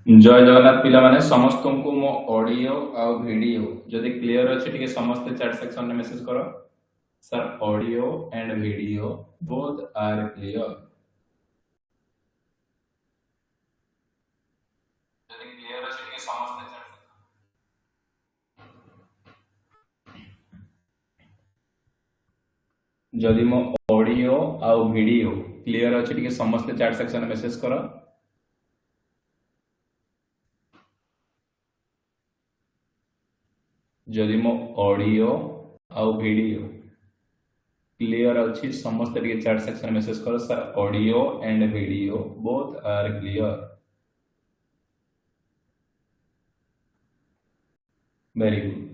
जय जगन्नाथ पिला माने समस्त को मो ऑडियो आ वीडियो जदि क्लियर अछि टिके समस्त चैट सेक्शन में मैसेज करो sir audio and video both are clear जदि क्लियर अछि टिके समस्त चैट जदि मो ऑडियो आ वीडियो क्लियर अछि टिके समस्त चैट सेक्शन में मैसेज करो जदि मो ऑडियो आ वीडियो क्लियर अच्छी समस्त टिके चैट सेक्शन में मैसेज करो sir audio and video both are clear very good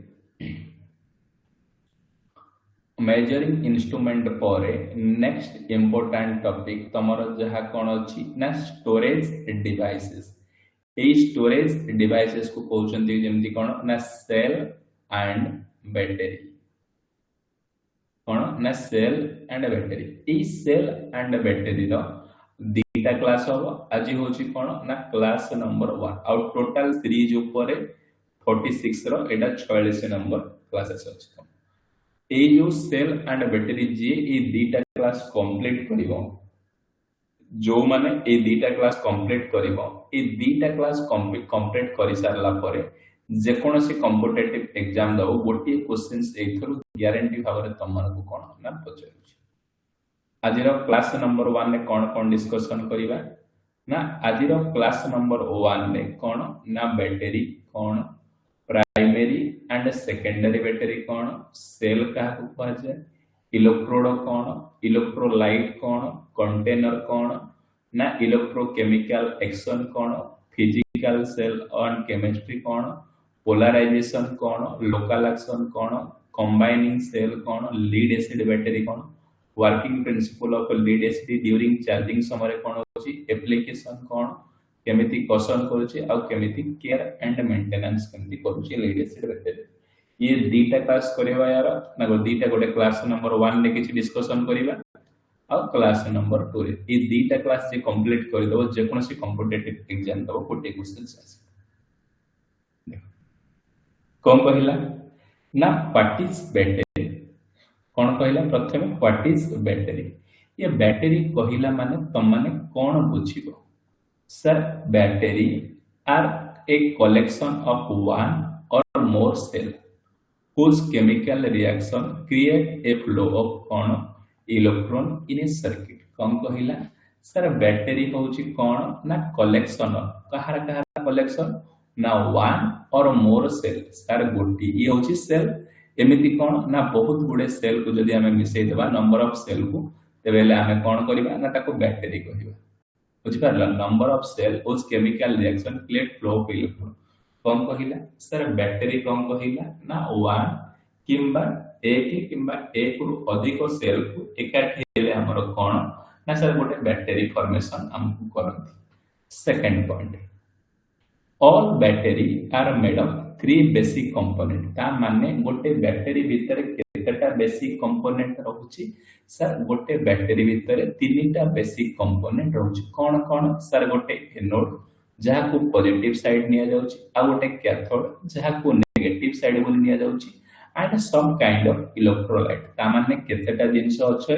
measuring instrument पर नेक्स्ट इंपोर्टेंट टॉपिक तमर जहा कौन अच्छी ना स्टोरेज डिवाइसेस ए स्टोरेज डिवाइसेस को कहउछंती जेमती कौन ना सेल एंड बैटरी कौन ना सेल एंड बैटरी ए सेल एंड बैटरी रो दीटा क्लास हो आज होची कौन ना class number 1 out total series ऊपर 46 रो एटा 46 नंबर क्लासेस अछि ए जो सेल एंड बैटरी जे ए दीटा क्लास कंप्लीट करिवो जो माने ए दीटा क्लास कंप्लीट करिवो ए दीटा क्लास कंप्लीट करि सारला परे जे कोनोसी कॉम्पिटिटिव एग्जाम दो गोटे क्वेश्चंस एथरो गारंटी भाବରେ तमनको कोन ना पचरुछि आजिरो क्लास नंबर 1 ने कोन कोन डिस्कशन करिवा ना आजिरो क्लास नंबर 1 ने कोन ना battery cone primary and secondary battery कौन सेल क्या कहुए इलेक्ट्रोड कौन इलेक्ट्रोलाइट कौन कंटेनर कौन ना इलेक्ट्रोकेमिकल एक्शन कौन फिजिकल सेल ऑन केमिस्ट्री कौन पोलराइजेशन कौन लोकल एक्शन कौन कंबाइनिंग सेल कौन लीड एसिड बैटरी कौन working principle of lead acid during charging समय कौन होची एप्लीकेशन कौन केमिति कसन करूची आ केमिति केयर एंड मेंटेनेंस केमिति करूची लीड एसिड बैटरी ये दीटा क्लास करबा यार ना दीटा गोटे क्लास नंबर 1 ने किछि डिस्कशन करबा आ क्लास नंबर 2 रे ये दीटा क्लास जे कंप्लीट कर दो जे कोनोसी कॉम्पिटिटिव एग्जाम दो गोटे क्वेश्चन आसे कोन कहिला ना व्हाट इज बैटरी कोन कहिला प्रथमे व्हाट इज बैटरी ये बैटरी कहिला माने तुम माने कोन बुझिबो sir battery are a collection of one or more cell whose chemical reaction create a flow of कौन इलेक्ट्रॉन in a circuit कौन कहिला सर बैटरी होची कौन ना कलेक्शन कहार कहार कलेक्शन ना one or more cell sir गोटी ये होची सेल एमिति कौन ना बहुत गुडे सेल को जदि हमें मिसै देबा नंबर ऑफ सेल को तेबेले हमें कौन करिबा ना ताको बैटरी कहिबा बुझिपारल नंबर ऑफ सेल उस chemical reaction create flow of electron कौन कहिला सर बैटरी कौन कहिला ना वन किंबा एक किंबा एक रु अधिक सेल को एकाठी हेले हमर कोन ना सर गोटे बैटरी फॉर्मेशन हमकु करंती second point all battery are made of three basic component ता माने गोटे बैटरी भीतर केतेटा बेसिक कंपोनेंट रहउची सर गोटे बैटरी भीतर तीनटा बेसिक कंपोनेंट रहउची कोन कोन सर गोटे एनोड जहा को पॉजिटिव साइड निया जाउची आ गोटे कैथोड जहा को नेगेटिव साइड बोली निया जाउची and some kind of electrolyte ता माने केतेटा जिंस अछि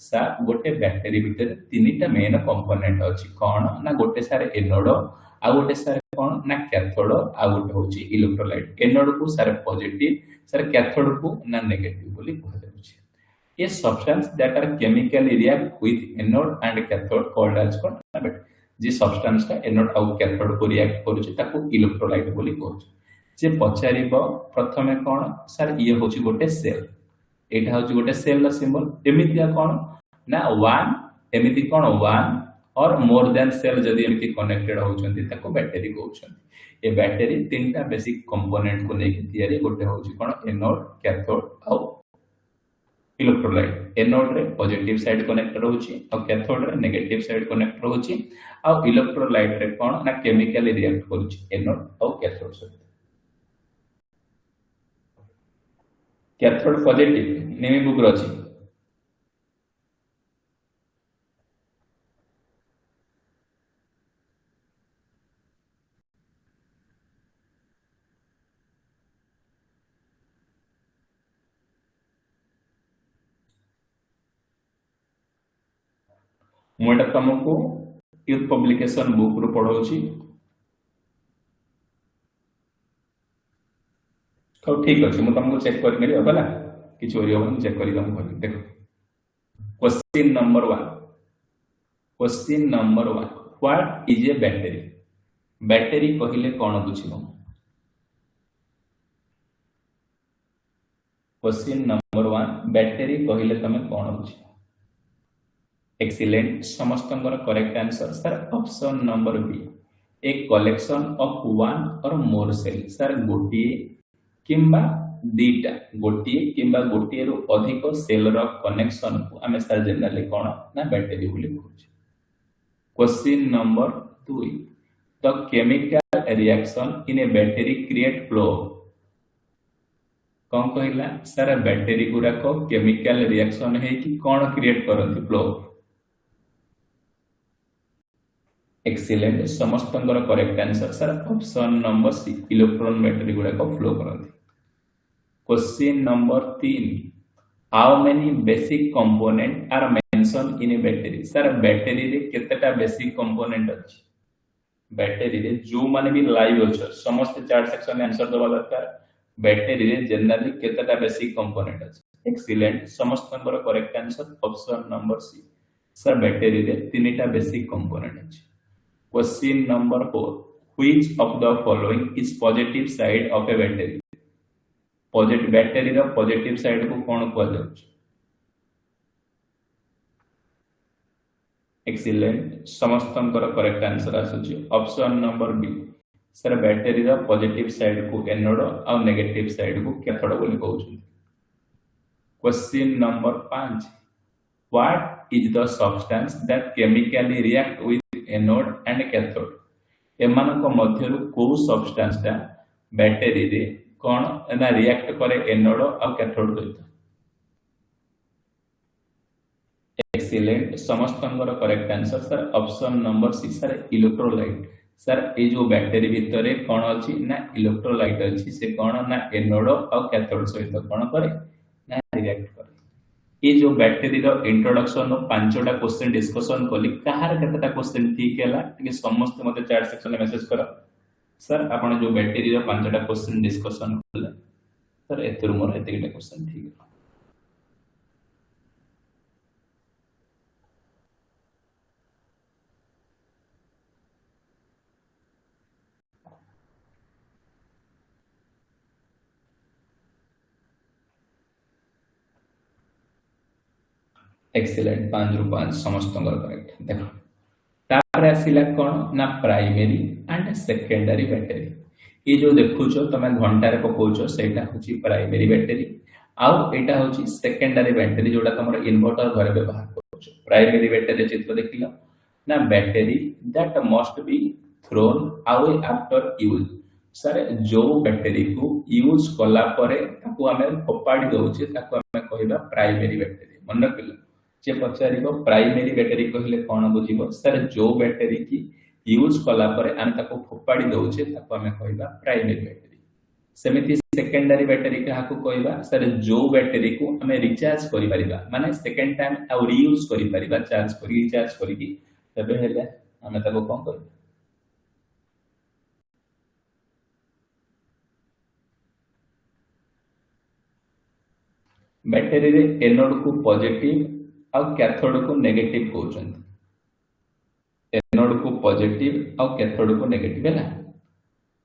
सर गोटे बैटरी भीतर तीनटा मेन कंपोनेंट अछि कोन ना गोटे सर एनोड आ गोटे सर कोन ना कैथोड आ गोटे होची इलेक्ट्रोलाइट एनोड को सर पॉजिटिव सर कैथोड को ना नेगेटिव बोली कह जाउची ये substance that are chemically react with anode and cathode called as कोन बट जे सब्सटेंस ता एनोड आ कैथोड को रिएक्ट करूची ताको इलेक्ट्रोलाइट बोली कहउची जे पचारिबो प्रथमे कोन सर ये होची गोटे सेल एटा होची गोटे सेल ला सिंबल एमितिया कोन ना वन एमिति कोन one or more than cell जदि एमिति कनेक्टेड होचंती ताको बैटरी कहउछंती ए बैटरी तीनटा बेसिक कंपोनेंट को लेके तयारी गोटे होची कोन एनोड कैथोड आ इलेक्ट्रोलाइट एनोड रे पॉजिटिव साइड कनेक्टेड होची और cathode ray negative side connected होची और इलेक्ट्रोलाइट रे कोन ना केमिकली रिएक्ट करूची एनोड और कैथोड सहित कैथोड पॉजिटिव नेमी बुक रची मुझे तुमको यूथ पब्लिकेशन बुक रू पढ़ाऊँगी। तो ठीक अच्छे मुझे तुमको चेक कर कि चोरी हम चेक कर देख question number 1 question number 1 what is a battery battery कहले कौन बुझिबो क्वेश्चन नंबर 1 बैटरी कहले तमे कौन बुझिबो एक्सीलेंट समस्त correct answer sir option number B a collection of one or more cell sir गोटे किंबा दीटा गोटे किंबा गोटे रु अधिक सेल रो कनेक्शन को आमे सर जनरली कोन ना बैटरी बोली कहूछ question number 2 the chemical reaction in a battery create flow कौन कहला सर बैटरी गुराक केमिकल रिएक्शन है कि कौन क्रिएट करंती फ्लो एक्सीलेंट समस्त correct answer sir option number C electron battery गुड़ाक फ्लो करती question number 3 how many basic component are mention in a battery sir battery रे केतेटा बेसिक कंपोनेंट अछि बैटरी रे जो माने भी लाइव अछि समस्त चार्ट सेक्शन में आंसर दबा दरकार बैटरी रे जनरली केतेटा बेसिक कंपोनेंट अछि एक्सीलेंट समस्त correct answer option number C sir battery रे तीनटा बेसिक कंपोनेंट अछि question number 4 which of the following is positive side of a battery positive battery रो पॉजिटिव साइड को कौन कह जाउछ एक्सीलेंट समस्त करेक्ट आंसर आसुची option number B sir battery रो पॉजिटिव साइड को एनोड और नेगेटिव साइड को कैथोड बोली कहउछ question number 5 what is the substance that chemically react with anode and cathode एमानक मध्यरु को सब्सटेंस ता बैटरी रे कोन एना रिएक्ट करे एनोड और कैथोड सहित एक्सीलेंट समस्त correct answer sir option number C sir electrolyte sir ए जो बैटरी भीतर कोन अछि ना इलेक्ट्रोलाइट अछि से कोन ना एनोड और कैथोड सहित कोन करे ना रिएक्ट करे ये जो बैटरी रो इंट्रोडक्शन नो पांचटा क्वेश्चन डिस्कशन कली कहार केतटा क्वेश्चन ठीक हैला कि समस्त मते चैट सेक्शन में मैसेज करो सर आपण जो बैटरी रो पांचटा क्वेश्चन डिस्कशन कले सर एतुर मोर एतिटा क्वेश्चन ठीक है एक्सीलेंट 5 रु 5 समस्त करेक्ट देखो तापर आसिला कोन ना प्राइमरी एंड सेकेंडरी बैटरी ये जो देखुछो तमे घंटा रे पकोछो सेटा होची प्राइमरी बैटरी आउ एटा होची सेकेंडरी बैटरी जोटा तमरो इन्वर्टर घरे व्यवहार करूछो प्राइमरी बैटरी चित्र देखिलो ना battery that must be thrown away after use sir जो बैटरी को यूज कला परे ताको हमें फोपाडी दोछे ताको हमें कहबा प्राइमरी बैटरी मन रखिलो जे पचारिबो प्राइमरी बैटरी कहले कोन बुझिबो सर जो बैटरी की यूज कला परे आन ताको फोपाडी दोछे ताको हमें कहबा प्राइमरी बैटरी सेमिति सेकेंडरी बैटरी काहाको कहबा सर जो बैटरी को हमें रिचार्ज करि परिबा माने सेकंड टाइम आ रीयूज करि परिबा चार्ज करि रिचार्ज करि की तबे हेले हमें ताको कोन करबा बैटरी रे एनोड को पॉजिटिव और कैथोड को नेगेटिव कहउछन एनोड को पॉजिटिव और कैथोड को नेगेटिव है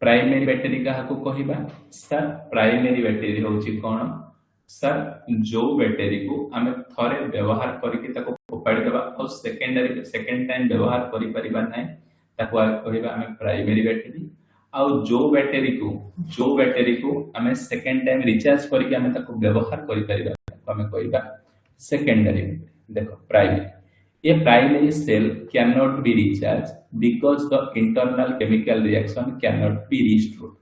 प्राइमरी बैटरी काहा को कहिबा सर प्राइमरी बैटरी होची कोन सर जो बैटरी को हमें थरे व्यवहार करके ताको फोपाडी देबा और सेकेंडरी सेकंड टाइम व्यवहार करि परिबा नै ताको कहिबा हमें प्राइमरी बैटरी और जो बैटरी को हमें सेकंड टाइम रिचार्ज करके हमें ताको व्यवहार करि परिबा हमें कहिबा सेकेंडरी देखो प्राइमरी ये primary cell can not be recharge because the internal chemical reaction can not be restored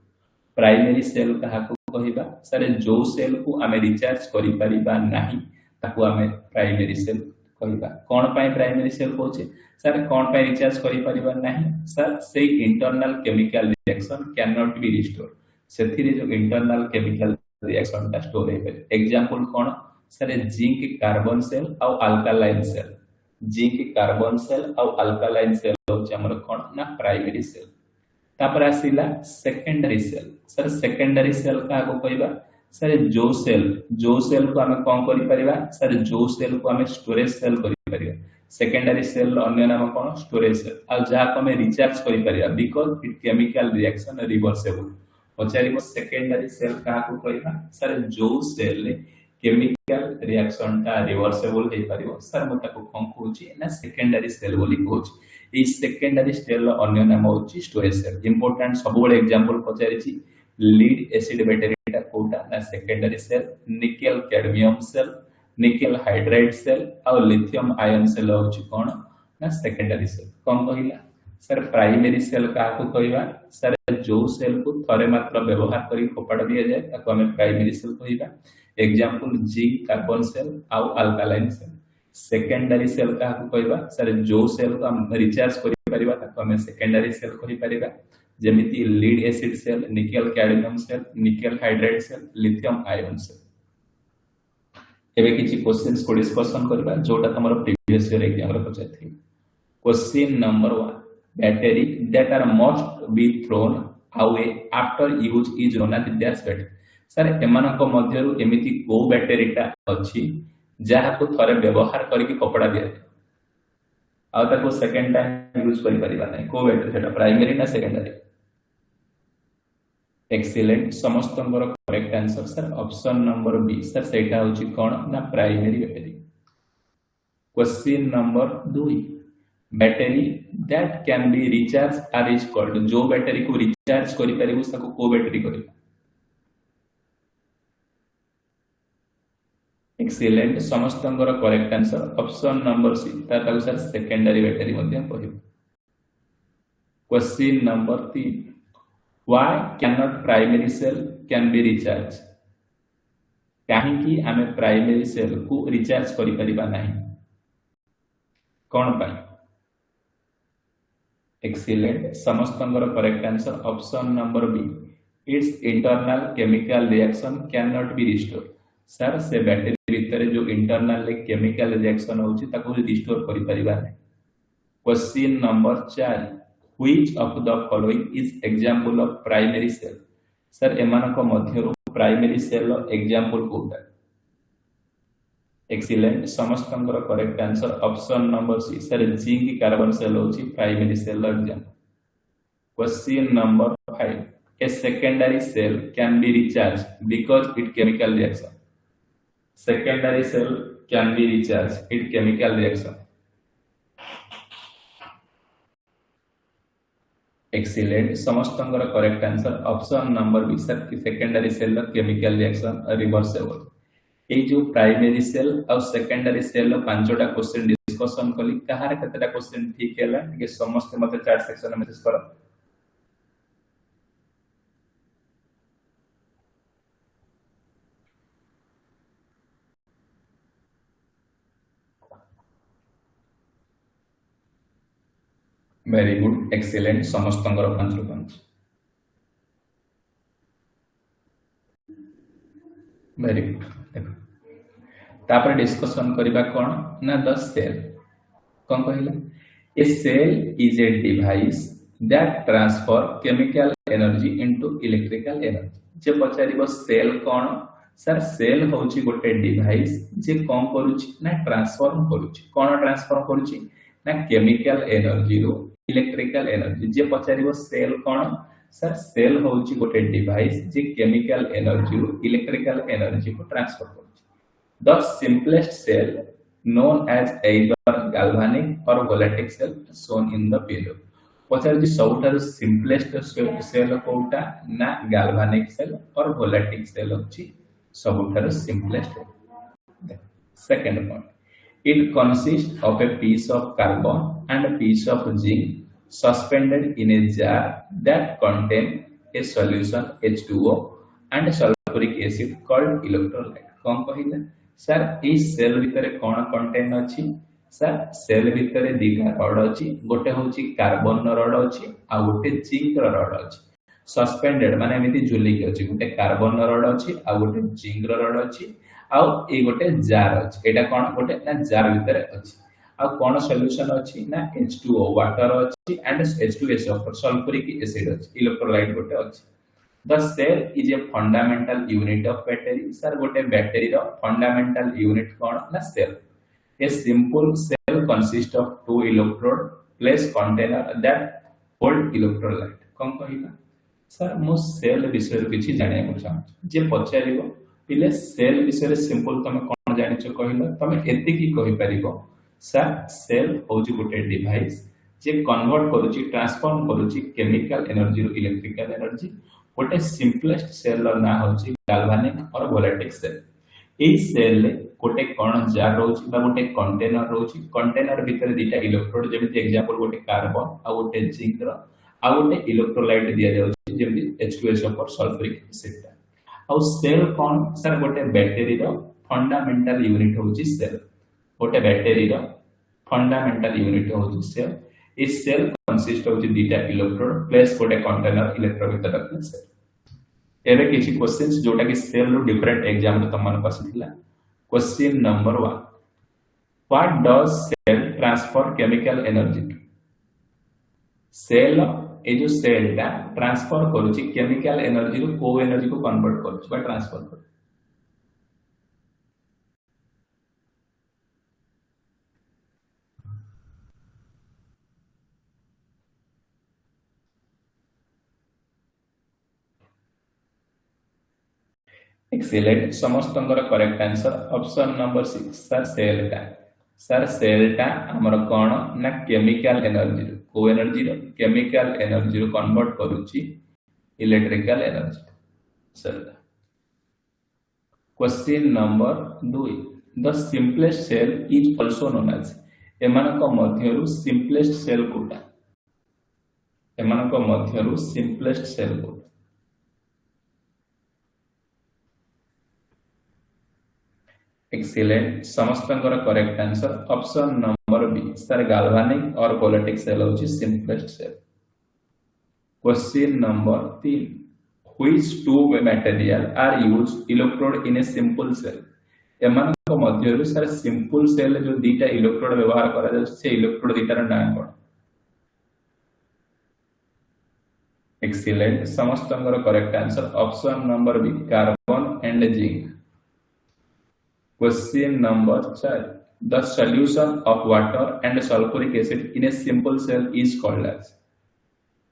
primary cell कहा को कहिबा सर जो सेल को हमें रिचार्ज करि परिबा नाही ताको हमें प्राइमरी सेल कहिबा कोन पाई प्राइमरी सेल कहूचे सर कोन पाई रिचार्ज करि परिबा नाही सर से internal chemical reaction can not be restored सेथिरे जो इंटरनल केमिकल रिएक्शन ता स्टोर हे एग्जांपल कोन सर जिंक कार्बन सेल और alkaline cell zinc carbon cell आउ अल्कालाइन सेल होची हमर कोन ना प्राइमरी सेल। तापर आसिला secondary cell. Sir secondary cell का को कहबा सर जो सेल को हमें कौन करि परिबा सर जो सेल को हमें स्टोरेज सेल करि परिबा। सेकेंडरी सेल अन्य नाम कोन स्टोरेज सेल आ जा को हमें रिचार्ज करि परिबा because it chemical reaction reversible. पचारिबो सेकेंडरी सेल का को कहबा सर जो सेल केमिकल रिएक्शन ता रिवर्सेबल हे परिबो सर म ताको कोन कहूची ना सेकेंडरी सेल बोली कहूची। ई सेकेंडरी सेल अन्य नाम होची स्टोरेज सेल। इंपोर्टेंट सब बड़े एग्जांपल पचारिची लीड एसिड बैटरी ता कोटा ना secondary cell, nickel cadmium cell, nickel hydride cell और लिथियम आयन सेल होची कोन ना सेकेंडरी सेल। कोन कहिला सर प्राइमरी सेल का को कहबा सर जो सेल को थरे मात्र व्यवहार करी फोपाड़ दिया जाए ताको हमें प्राइमरी सेल कहबा। एग्जांपल जिंक कार्बन सेल और अल्कालाइन सेल। सेकेंडरी सेल का को कहबा सर जो सेल को हम रिचार्ज करि परिबा ताको हमें सेकेंडरी सेल कहि परिबा जेमिति lead acid cell, nickel cadmium cell, nickel hydride cell, lithium ion cell. एबे किछि क्वेश्चंस को डिस्कशन करबा जोटा हमर प्रीवियस ईयर एग्जाम रे पचाइथि। Question number 1 battery that are must be thrown away after use is known as dash battery। Sir एमानक मध्यरु एमिति को बैटरीटा अछि जहा को थरे व्यवहार करके कपड़ा दिया जाय आ ताको सेकंड टाइम यूज करि परिबा नै। को बैटरी सेटा प्राइमरी ना सेकेंडरी? एक्सीलेंट समस्तंगर correct answer sir option number B sir सेटा होची कोन ना primary battery. Question number 2 battery that can be recharge are is called. जो बैटरी को रिचार्ज करि परिबो ताको को बैटरी करिबा। एक्सीलेंट समस्तंगर correct answer option number C ताको सर सेकेंडरी बैटरी मध्ये कहिबो। Question number 3 why cannot primary cell can be recharged। काहे कि हमें प्राइमरी सेल को रिचार्ज करि परिबा नाही कोन पाई? एक्सीलेंट समस्तंगर correct answer option number B it's internal chemical reaction can not be restore. Sir से बैटरी भीतर जो इंटरनल केमिकल रिएक्शन होची ताको रिस्टोर करि परिबा नै। Question number 4 which of the following is example of primary cell. Sir एमानक मध्यरु प्राइमरी सेल एग्जांपल कोटा? एक्सीलेंट समस्तंगर correct answer option number C sir zinc carbon cell होची primary cell example. Question number 5 a secondary cell can be recharged because it chemical reaction। secondary cell can be recharged it chemical reaction। Excellent समस्तंगर correct answer option number B sir secondary cell chemical reaction reversible. ए जो primary cell और secondary cell पांचटा question discussion कली कहार केतेटा question ठीक हैला के समस्त मते चैट सेक्शन में मैसेज करो। वेरी गुड एक्सीलेंट समस्तंगर 5 ରୁ 5 वेरी गुड। देखो तापर डिस्कशन करबा कोन ना द सेल कोन कहिला a cell is a device that transfer chemical energy into electrical energy. जे पचारिबो सेल कोन सर सेल होची गोटे डिवाइस जे कोन करूची ना ट्रांसफॉर्म करूची। कोन ट्रांसफॉर्म करूची ना केमिकल एनर्जी रो इलेक्ट्रिकल एनर्जी। जे पचारिबो सेल कोन सर सेल होची गोटे डिवाइस जे केमिकल एनर्जी रो इलेक्ट्रिकल एनर्जी को ट्रांसफर करूची। The simplest cell known as either galvanic or voltaic cell shown in the below। पचार जी सबठार सिंपलेस्ट सेल कोटा ना galvanic cell और voltaic cell होची सबठार simplest. Second point it consists of a piece of carbon and a piece of zinc suspended in a jar that contain a solution H2O and sulfuric acid called electrolyte। कौन कहिला sir ए cell भितरे कोन contain अछि sir cell भितरे दिगा rod अछि गोटे होछि carbon rod अछि आ गोटे जिंक रड अछि। सस्पेंडेड माने एमिति झुली के अछि गोटे कार्बन रड अछि आ गोटे जिंक रड अछि आ ए गोटे जार अछि। एटा कोन गोटे ना जार भितरे अछि आ कोन सॉल्यूशन अछि ना H2O वाटर अछि एंड H2SO4 सल्फ्यूरिक एसिड अछि इलेक्ट्रोलाइट गोटे अछि the cell is a fundamental unit of battery sir गोटे बैटरी रो फंडामेंटल यूनिट कोन ना cell a simple cell consist of two electrode place container that hold electrolyte कोन कहिला सर मो सेल विषय किछि जाने को चाहू जे पचारिबो पिले सेल विषय सिंपल तमे कोन जानिछ कहिला तमे एति की कहि परिबो सर सेल होउची गोटे डिवाइस जे कन्वर्ट करूची ट्रांसफॉर्म करूची केमिकल एनर्जी रो इलेक्ट्रिकल एनर्जी गोटे सिंपलेस्ट सेल रो ना होउची गैल्वेनिक और वोलेटिक सेल एई सेल ले गोटे कोन जार रोची बा गोटे कंटेनर रोची कंटेनर भीतर दिटा इलेक्ट्रोड जेमिति एग्जांपल गोटे कार्बन आ गोटे जिंक रो आ गोटे इलेक्ट्रोलाइट दिया जाउची जेमिति H2SO4 सल्फ्यूरिक एसिड आ सेल कोन सर गोटे बैटरी रो फंडामेंटल यूनिट होउची सेल गोटे बैटरी रो फंडामेंटल यूनिट होउची सेल इस सेल कंसिस्ट होउची दिटा इलेक्ट्रोड प्लस गोटे कंटेनर इलेक्ट्रोड भीतर रखले सेल एबे किछि क्वेश्चंस जोटा कि सेल रो डिफरेंट एग्जाम रो तमन पसिला question number 1 what does cell transfer chemical energy to cell ए जो सेल टा ट्रांसफर करूची केमिकल एनर्जी रो को एनर्जी को कन्वर्ट करूची बा ट्रांसफर करू एक्सीलेंट समस्त correct answer option number 6 sir cell टा हमर कोन ना केमिकल एनर्जी को एनर्जी रो केमिकल एनर्जी रो कन्वर्ट करूची electrical energy sir question number 2 the simplest cell is also known as एमानक मध्यरु सिंपलेस्ट सेल कोटा एमानक मध्यरु सिंपलेस्ट सेल कोटा एक्सीलेंट समस्त correct answer option number B sir galvanic और वोलेटिक सेल होची simplest cell question number 3 which two material are used electrode in a simple cell एमान को मध्य रे सर सिंपल सेल जो दीटा इलेक्ट्रोड व्यवहार करा जाय से इलेक्ट्रोड दीटा नाम कोन एक्सीलेंट समस्त correct answer option number B carbon and zinc Question number 4. The solution of water and sulfuric acid in a simple cell is called as.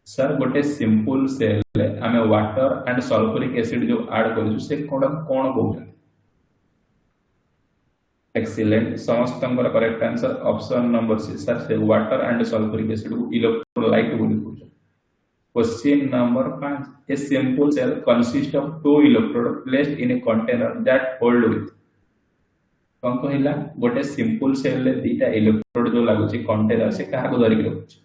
Sir, गोटे simple cell ले हमें water and sulfuric acid जो add करूँ से कौन बोलते हैं? Excellent. समस्त number correct answer option number C. Sir, से water and sulfuric acid को electrolyte बोलते हैं. Question number 5. A simple cell consists of two electrodes placed in a container that hold with. कौन कहला गोटे सिंपल सेल ले दीटा electrode जो लागुची container से कहा को धरि रखुची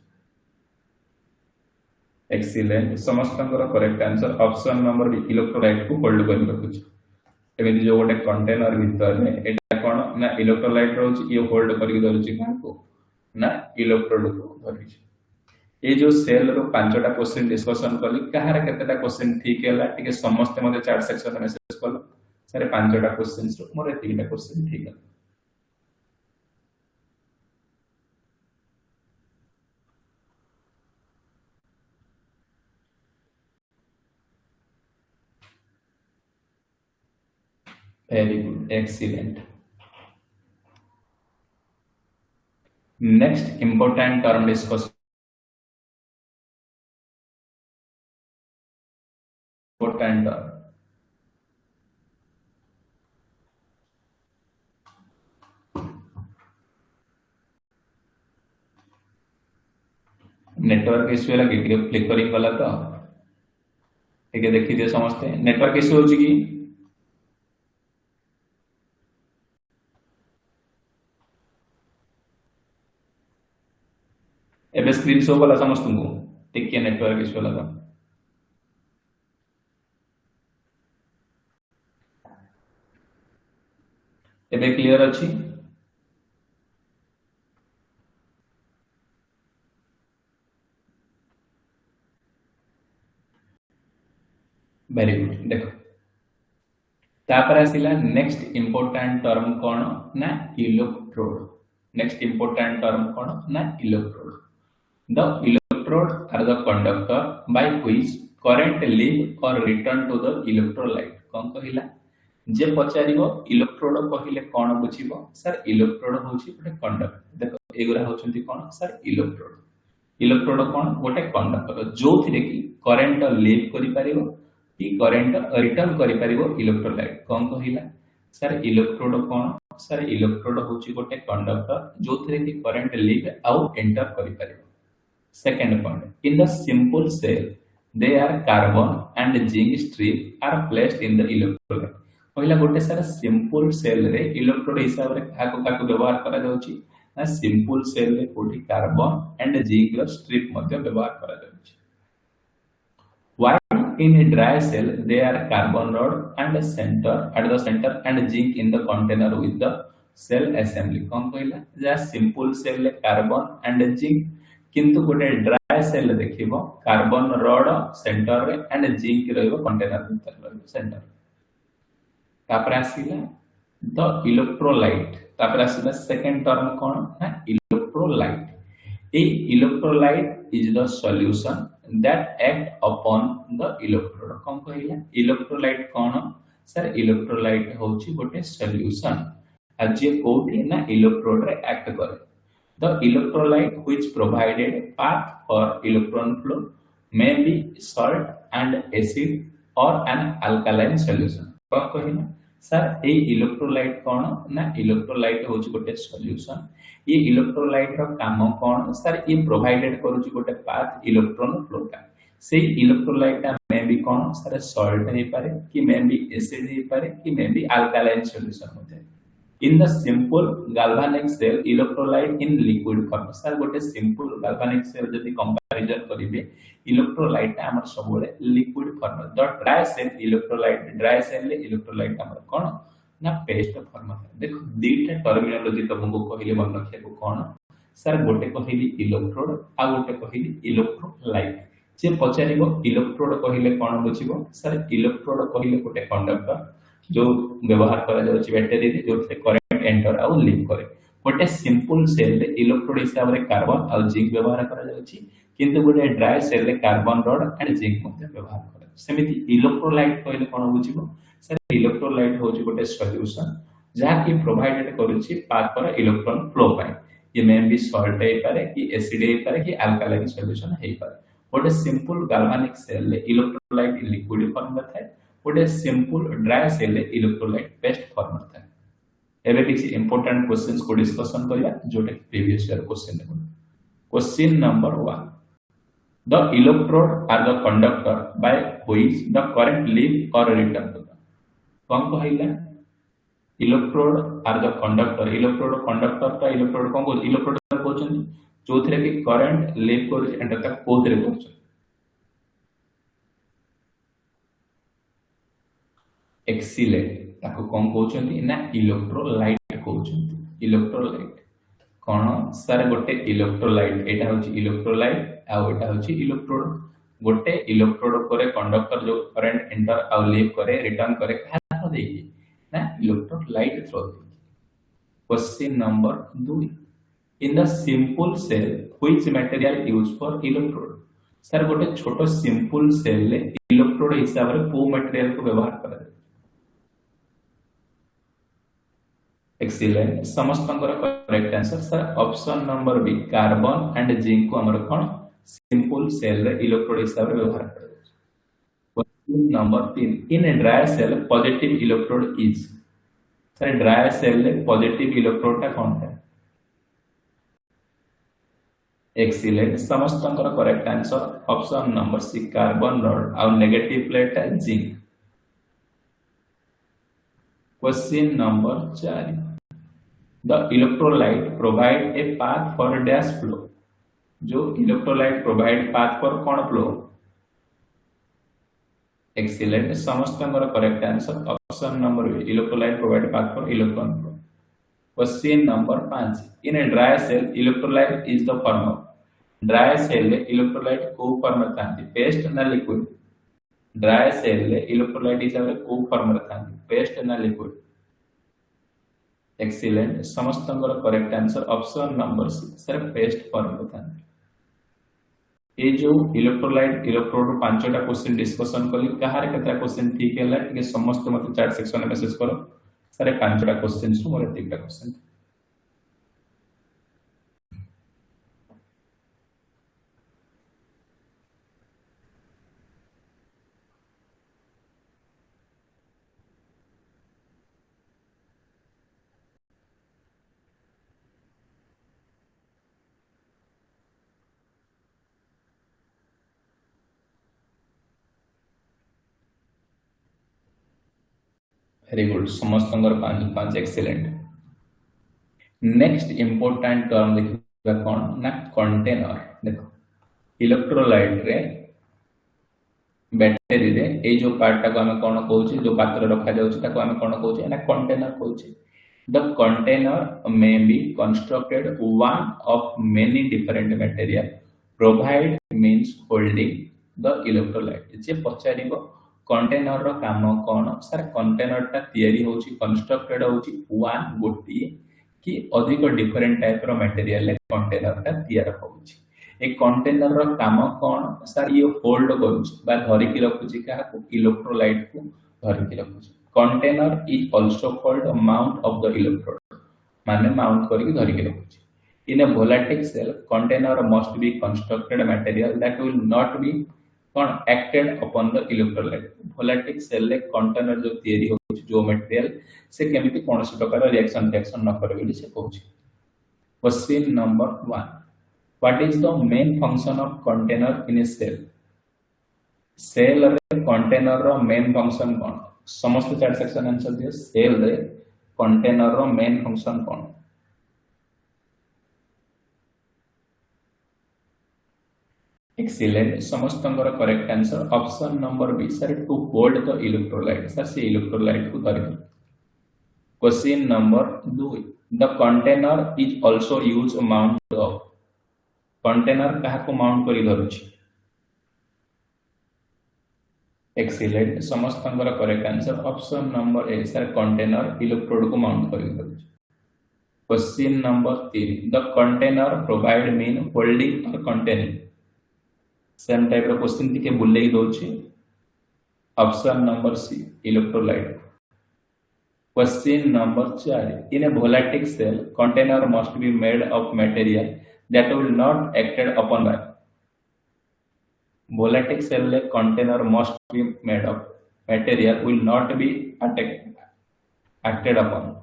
एक्सीलेंट समस्त correct answer option number B electrolyte को होल्ड कर रखुची एबे जो गोटे कंटेनर भीतर में एटा कोन ना इलेक्ट्रोलाइट रहउची ये होल्ड करके धरुची कहा को ना इलेक्ट्रोड को धरिची ए जो सेल रो पांचटा क्वेश्चन डिस्कशन करली कहार केतेटा क्वेश्चन ठीक हैला टिके समस्त मते चैट सेक्शन में मेसेज करलो सारे पांचटा क्वेश्चंस रो मोर तीनटा क्वेश्चन ठीक है very good excellent next important term discuss important term network issue लगे क्लिक करी गला तो ठीक है देखि दिए समझते नेटवर्क इश्यू होची की एबे स्क्रीन शो वाला समझ तुमको ठीक है नेटवर्क इश्यू लगा एबे क्लियर अछि वेरी गुड देखो तापर आसिला नेक्स्ट इंपोर्टेंट टर्म कोन ना इलेक्ट्रोड नेक्स्ट इंपोर्टेंट टर्म कौन ना electrode the electrode are the conductor by which current leave और रिटर्न टू द इलेक्ट्रोलाइट कौन कहिला जे पचारिबो इलेक्ट्रोड कहिले कौन बुझिबो सर इलेक्ट्रोड होची गोटे कंडक्टर देखो एगुरा होचंती कौन सर इलेक्ट्रोड इलेक्ट्रोड कौन गोटे कंडक्टर जो थिरे कि करंट लीव करि पारिबो कि करंट रिटर्न करि पारिबो इलेक्ट्रोलाइट कौन कहिला सर इलेक्ट्रोड कौन सर इलेक्ट्रोड होची गोटे कंडक्टर जो थिरे कि करंट लीव आउ एंटर करि पारिबो second point in the simple cell they are carbon and zinc strip are placed in the electrolyte पहिला गोटे सारा सिंपल सेल रे इलेक्ट्रोड हिसाब रे काको काको व्यवहार करा जाउची ना सिंपल सेल रे कोठी कार्बन एंड जिंक रो स्ट्रिप मध्ये व्यवहार करा जाउची while in a dry cell they are carbon rod and center at the center and zinc in the container with the cell assembly कोन कहला जा सिंपल सेल रे कार्बन एंड जिंक किंतु गोटे ड्राई सेल देखिबो कार्बन रॉड सेंटर रे and zinc रहइबो container भीतर रहइबो सेंटर तापर आसीला द इलेक्ट्रोलाइट तापर आसीला सेकंड टर्म कोन ना electrolyte a electrolyte is the solution that act upon the electrode कोन कहिला इलेक्ट्रोलाइट कोन सर इलेक्ट्रोलाइट होची गोटे सॉल्यूशन आ जे कोठी ना इलेक्ट्रोड रे एक्ट करे the electrolyte which provided path for electron flow may be salt and acid or an alkaline solution कौन कहिना सर ए इलेक्ट्रोलाइट कौन ना इलेक्ट्रोलाइट होची गोटे सॉल्यूशन ये इलेक्ट्रोलाइट रो काम कौन सर ये प्रोवाइडेड करूची गोटे पाथ इलेक्ट्रॉन फ्लो का से इलेक्ट्रोलाइट मे बी कौन सर सॉल्ट हे पारे कि मे बी एसिड हे पारे कि मे बी अल्कालाइन सॉल्यूशन होते in the simple galvanic cell electrolyte in liquid form sir गोटे simple galvanic cell जदी कंपैरिजन करिवे इलेक्ट्रोलाइट हमर सबले liquid form the dry cell electrolyte dry cell ले इलेक्ट्रोलाइट हमर कोन ना पेस्ट फॉर्म देखो दीटा टर्मिनोलॉजी तुमको कहिले मन रखिएको कोन सर गोटे कहिली इलेक्ट्रोड आ गोटे कहिली इलेक्ट्रोलाइट जे पचारिबो इलेक्ट्रोड कहिले कोन बुझिबो सर इलेक्ट्रोड कहिले गोटे कंडक्टर जो व्यवहार करा जाउची बैटरी रे जो से करंट एंटर आउ लीव करे गोटे सिंपल सेल रे इलेक्ट्रोड हिसाब रे कार्बन आउ जिंक व्यवहार करा जाउची किंतु गोटे ड्राई सेल रे कार्बन रॉड एंड जिंक मध्ये व्यवहार करे सेमिति इलेक्ट्रोलाइट कहले कोन बुझिबो सर इलेक्ट्रोलाइट होची गोटे सॉल्यूशन जहा की प्रोवाइडेड करूची पाथ पर इलेक्ट्रॉन फ्लो पाए ये मे बी सॉल्ट हे पारे कि एसिड हे पारे कि अल्कालाइन सॉल्यूशन हे पारे गोटे सिंपल गाल्वानिक सेल रे इलेक्ट्रोलाइट लिक्विड फॉर्म में थाए गोटे सिंपल ड्राई सेल रे इलेक्ट्रोलाइट पेस्ट फॉर्म में थाए एबे किसी इंपोर्टेंट क्वेश्चंस को डिस्कशन करिया जोटे प्रीवियस ईयर क्वेश्चन देखो question number 1 the electrode are the conductor by which the current leave और रिटर्न टू द कौन कहैला electrode are the conductor electrode conductor ता इलेक्ट्रोड कोन को इलेक्ट्रोड कहउछन जोथरे कि करंट लीव कर एंटर का कोथरे कहउछन एक्सीलेंट ताको कोन कहउछन ना इलेक्ट्रोलाइट कहउछन इलेक्ट्रोलाइट कोन सर गोटे इलेक्ट्रोलाइट एटा होची इलेक्ट्रोलाइट आ एटा होची इलेक्ट्रोड गोटे इलेक्ट्रोड करे कंडक्टर जो करंट एंटर आ लीव करे रिटर्न करे का देकी ना electrolyte through question number 2 in the simple cell which material used for electrode sir गोटे छोटो सिंपल सेल ले इलेक्ट्रोड हिसाब रे को मटेरियल को व्यवहार करा एक्सीलेंट समस्तंकर correct answer sir option number B carbon and zinc को हमर कोन सिंपल सेल रे इलेक्ट्रोड हिसाब रे व्यवहार करा question number 3 in a dry cell positive electrode is sir dry cell रे पॉजिटिव इलेक्ट्रोड का कोन है एक्सीलेंट समस्तंकर correct answer option number C carbon rod और नेगेटिव प्लेट है zinc question number 4 the electrolyte provide a path for dash flow जो electrolyte provide path for कोन flow excellent समस्तंकर correct answer option number B electrolyte provide path for electron flow question number 5 in a dry cell electrolyte is the form of dry cell electrolyte को form में थांती paste ना liquid dry cell electrolyte हिसाब रे को form में थांती paste ना लिक्विड एक्सीलेंट समस्त correct answer option number C sir paste form बता ये जो इलेक्ट्रोलाइट इलेक्ट्रोड पांचटा क्वेश्चन डिस्कशन कली कहार केतरा क्वेश्चन ठीक है टिके समस्त मते चैट सेक्शन में मेसेज करो सर पांचटा क्वेश्चन सु मोर एतिकटा क्वेश्चन वेरी गुड समस्त पांच पांच एक्सीलेंट नेक्स्ट इंपोर्टेंट टर्म देखिबा कोन ना कंटेनर देखो इलेक्ट्रोलाइट रे बैटरी रे ए जो पार्ट टाको हमें कोन कहउची जो पात्र रखा जाउची ताको हमें कोन कहउची ना कंटेनर कहउची the container may be constructed one of many different material provide means holding the electrolyte जे पचारिबो कंटेनर रो काम कोन सर कंटेनर ता तयारी होची कंस्ट्रक्टेड होची वन गोटी कि अधिक डिफरेंट टाइप रो मटेरियल ले कंटेनर ता तयार होची ए कंटेनर रो काम कोन सर ये होल्ड करूची बा धरि कि रखुची का इलेक्ट्रोलाइट को धरि कि रखुची container is also called mount of the electrode माने माउंट करि कि धरि कि रखुची in a voltaic cell container must be constructed material that will not be कौन acted upon the electrolyte voltaic cell ले कंटेनर जो तयारी होची जो मटेरियल से केमिति कोनसी प्रकार रिएक्शन न करे बोली से कहउची question number 1 what is the main function of container in a cell cell रे कंटेनर रो मेन फंक्शन कोन समस्त चैट सेक्शन आंसर दियो सेल रे कंटेनर रो मेन फंक्शन कोन एक्सीलेंट समस्त correct answer option number B sir to hold the electrolyte sir से इलेक्ट्रोलाइट को धरि question number 2 the container is also use mount of container कहा को माउंट करी धरुची एक्सीलेंट समस्त correct answer option number A sir container electrode को mount करी धरुची question number 3 the container provide mean holding और कंटेनिंग सेम टाइप रो question टिके बुल्ले दोछि option number C electrolyte question number 4 in a voltaic cell container must be made of material that will not acted upon by voltaic cell ले container must be made of material will not be acted upon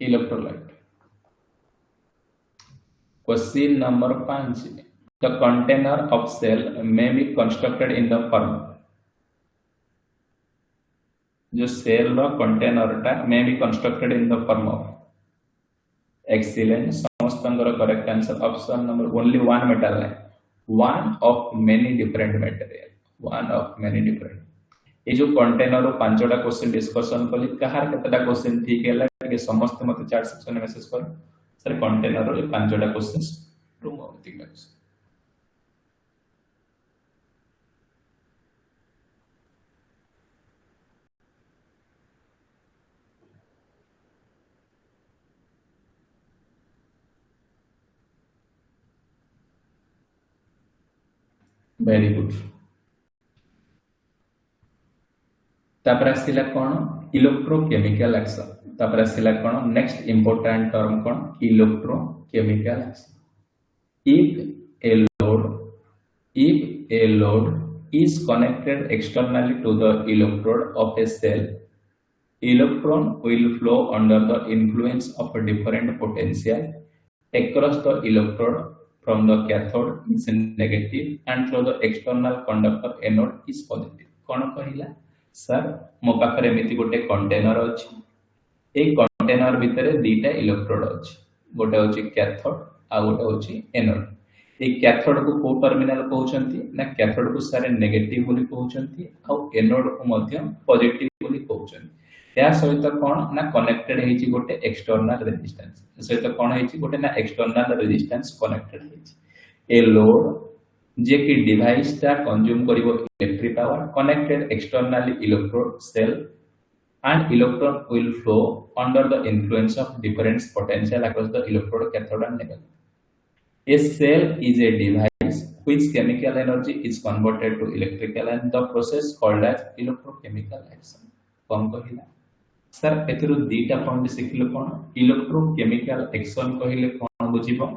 electrolyte question number 5 the container of cell may be constructed in the form जो cell row container टा may be constructed in the form of excellent समस्त correct answer option number only one metal है one of many different material one of many different ये जो container रो पांचटा question discussion कली कहार केतटा क्वेश्चन ठीक हैला कि समस्त मते चैट सेक्शन में मेसेज कर सर कंटेनर रो पांचटा क्वेश्चंस रूम होती है वेरी गुड तापर आसिला कोन इलेक्ट्रोकेमिकल एक्शन तापर आसिला कोन नेक्स्ट इंपोर्टेंट टर्म कोन electrochemical action if a load is connected externally to the electrode of a cell electron will flow under the influence of a different potential across the electrode from the cathode is negative and through the external conductor anode is positive कोन कहिला sir मो पाखरे एमिति गोटे container अछि a container भितरे दुईटा electrode अछि गोटे होछि कैथोड आ गोटे होछि एनोड ए कैथोड को को टर्मिनल कहउछंती ना कैथोड को सारे नेगेटिव बोली कहउछंती आ एनोड को मध्य पॉजिटिव बोली कहउछंती या सहित कोन ना कनेक्टेड हेछि गोटे एक्सटर्नल रेजिस्टेंस सहित कोन हेछि गोटे ना एक्सटर्नल रेजिस्टेंस कनेक्टेड हेछि ए लोड जे कि डिवाइस ता कंज्यूम करिवो electric power connected externally electrode cell and electron will flow under the influence of different potential across the electrode, cathode and negative. A cell is a device which chemical energy is converted to electrical and the process called as electrochemical action. कौन कहिला sir एथरो दीटा point सिखिलो कोन electrochemical action कहिले कोन बुझिबो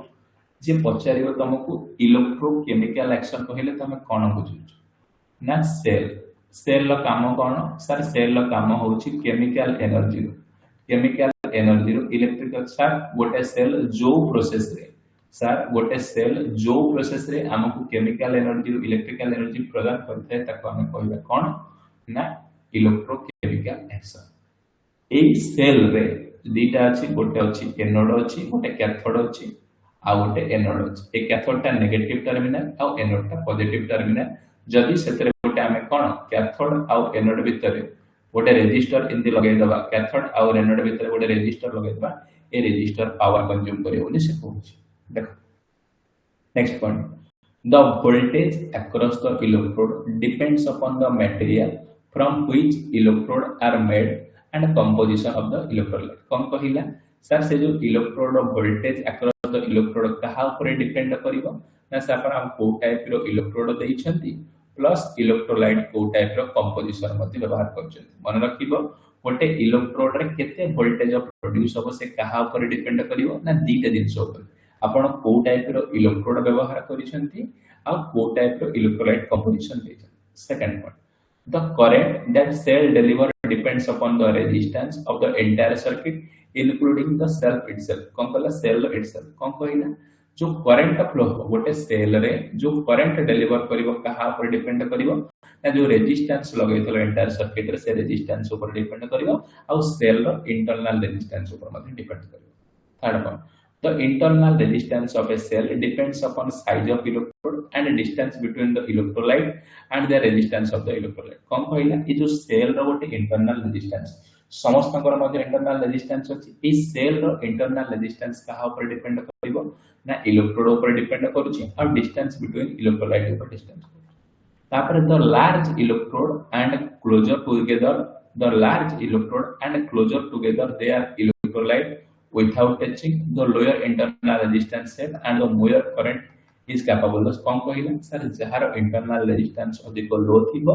जे पचारिबो तुमको electrochemical action कहिले तमे कोन बुझिबो ना cell लो काम कोन sir cell लो काम होउची केमिकल एनर्जी रो इलेक्ट्रिकल सर गोटे सेल जो प्रोसेस रे सर गोटे सेल जो प्रोसेस रे हमकु केमिकल एनर्जी रो इलेक्ट्रिकल एनर्जी प्रदान करथे ताको हम कहबा कोन ना इलेक्ट्रोकेमिकल एक्शन ए सेल रे दीटा अछि गोटे अछि एनोड अछि गोटे कैथोड अछि आ गोटे एनोड अछि ए कैथोड ता नेगेटिव टर्मिनल आ एनोड ता पॉजिटिव टर्मिनल जदि सेतरे गोटे हमें कोन कैथोड आ एनोड भितरे गोटे रेजिस्टर इनदि लगे दबा कैथोड आ एनोड भितरे गोटे रेजिस्टर लगे दबा ए रेजिस्टर पावर कंज्यूम करियो नि से कहूची देखो next point the voltage across the electrode depends upon the material from which electrode are made and composition of the electrolyte कौन कहिला सर से जो electrode voltage across the electrode कहा ऊपर डिपेंड करिवो ना सर पर हम को टाइप रो इलेक्ट्रोड देइछंती प्लस इलेक्ट्रोलाइट को टाइप रो कंपोजिशन मध्ये व्यवहार करछंती मन रखिबो गोटे इलेक्ट्रोड रे केते वोल्टेज प्रोड्यूस हो से कहा ऊपर डिपेंड करिवो ना दीटा जिंस ऊपर आपण को टाइप रो इलेक्ट्रोड व्यवहार करिसंती आ को टाइप रो इलेक्ट्रोलाइट कंपोजिशन देछन second point the current that cell deliver depends upon the resistance of the entire circuit including the cell itself कौन कहला cell itself कौन कहिला जो करंट फ्लो हो गोटे सेल रे जो करंट डिलीवर करिवो कहा पर डिपेंड करिवो ना जो रेजिस्टेंस लगैतलो एंटायर सर्किट रे से रेजिस्टेंस ऊपर डिपेंड करिवो आ सेल रो इंटरनल रेजिस्टेंस ऊपर मध्ये डिपेंड करिवो third point the internal resistance of a cell depends upon size of electrode and distance between the electrolyte and the resistance of the electrolyte कौन कहला ए जो सेल रो गोटे इंटरनल रेजिस्टेंस समस्त मध्ये internal resistance अछि ए cell रो internal resistance कहा ऊपर डिपेंड करिवो ना इलेक्ट्रोड ऊपर डिपेंड करूची और डिस्टेंस बिटवीन इलेक्ट्रोलाइट ऊपर डिस्टेंस तापर the large electrode and closer together the large electrode and closer together they are electrolyte without touching the lower internal resistance cell and the more current is capable of कौन कहिला sir जहार internal resistance अधिक लो थिबो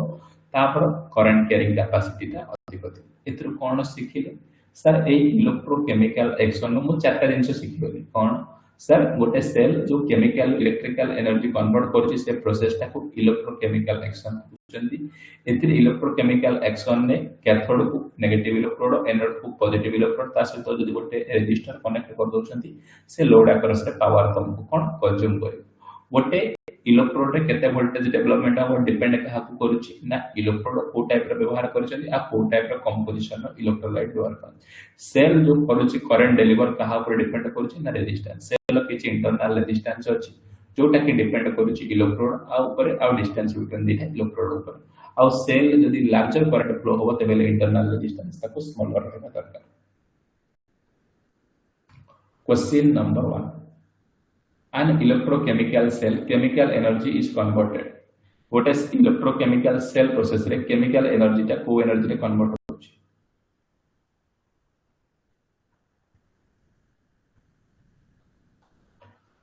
तापर current carrying capacity ता अधिक थिबो एथरो कोन सिखिले sir ए electrochemical action मु चारटा जिंस सिखिबे कोन सर गोटे सेल जो केमिकल इलेक्ट्रिकल एनर्जी कन्वर्ट करछि से प्रोसेस ता को इलेक्ट्रोकेमिकल एक्शन बुझंती एथिर इलेक्ट्रोकेमिकल एक्शन ने कैथोड को नेगेटिव इलेक्ट्रोड एनोड को पॉजिटिव इलेक्ट्रोड ता सहित जदि गोटे रेजिस्टर कनेक्ट कर दोछंती से लोड अक्रॉस रे पावर तुमको कोन कंज्यूम करियो गोटे इलेक्ट्रोड रे केते वोल्टेज डेवलपमेंट हो डिपेंड कहा को करूची ना इलेक्ट्रोड को टाइप रे व्यवहार करछंती आ को टाइप रे कंपोजिशन रो इलेक्ट्रोलाइट व्यवहार कर सेल जो करूची करंट डिलीवर कहा पर डिपेंड करूची ना रेजिस्टेंस सेल किछ इंटरनल रेजिस्टेंस अछि जोटा कि डिपेंड करूची इलेक्ट्रोड आ ऊपर आ डिस्टेंस बिटवीन द इलेक्ट्रोड ऊपर आ सेल जदी लार्जर करंट फ्लो होबो तबेले इंटरनल रेजिस्टेंस ताको स्मॉलर रहबा दरकार question number 1 an electrochemical cell chemical energy is converted what is electrochemical cell process रे chemical energy ता को energy रे convert होछि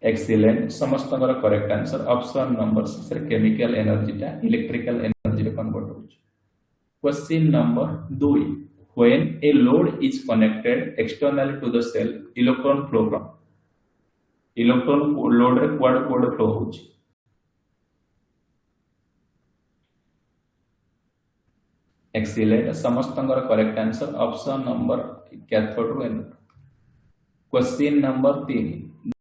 excellent समस्तकर करेक्ट आंसर ऑप्शन नंबर 6 रे chemical energy ता electrical energy रे convert होछि question number 2 when a load is connected externally to the cell electron flow from electron load रे क्वाड फ्लो होछि एक्सीलेंट समस्तंगर correct answer option number cathode रो anode question number 3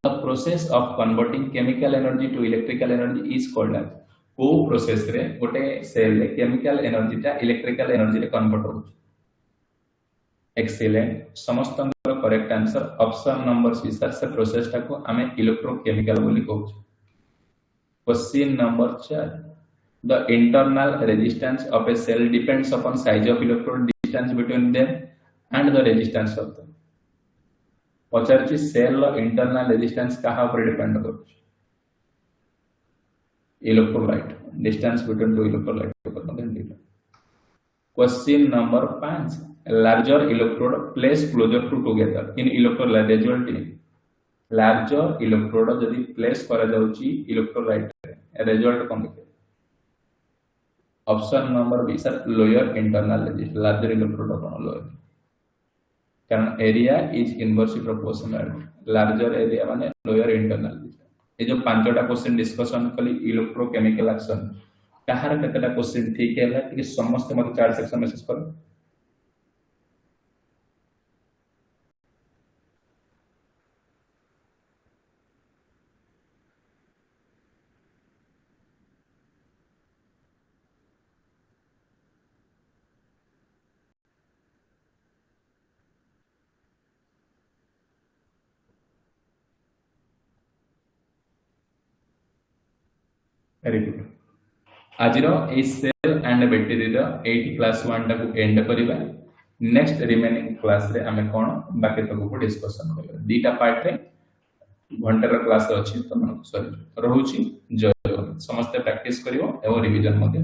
the process of converting chemical energy to electrical energy is called as को process रे गोटे cell रे chemical energy ता इलेक्ट्रिकल एनर्जी रे कन्वर्ट होछि एक्सीलेंट समस्तंगर करेक्ट आंसर ऑप्शन नंबर 6 से प्रोसेस टा को हमें इलेक्ट्रोकेमिकल बोली कहू question number 4 the internal resistance of A cell depends upon size of electrode distance between them and the resistance of them पचारची सेल लो इंटरनल रेजिस्टेंस कहा ऊपर डिपेंड करू electrolyte distance between two electrolyte ऊपर depend question number 5 larger electrode placed closer to together in electrolyte result in larger electrode जदि place करा जाउची electrolyte result कौन देखिए option number B sir lower internal resistance larger electrode कौन lower कारण area is inversely proportional larger area माने lower internal ये जो पांचटा क्वेश्चन डिस्कशन कली इलेक्ट्रोकेमिकल एक्शन कहार केतेटा क्वेश्चन ठीक है कि समस्त मत चार सेक्शन मैसेज कर वेरी गुड आज ए सेल एंड बैटरी क्लास 1 टाको एंड करबा नेक्स्ट रिमेनिंग क्लास रे हमें कोन बाकी तक को डिस्कशन करबा दीटा पार्ट रे घंटार क्लास अच्छी तुम सॉरी रहउची जय जगन्नाथ समस्त प्रैक्टिस करियो एवं रिवीजन मध्ये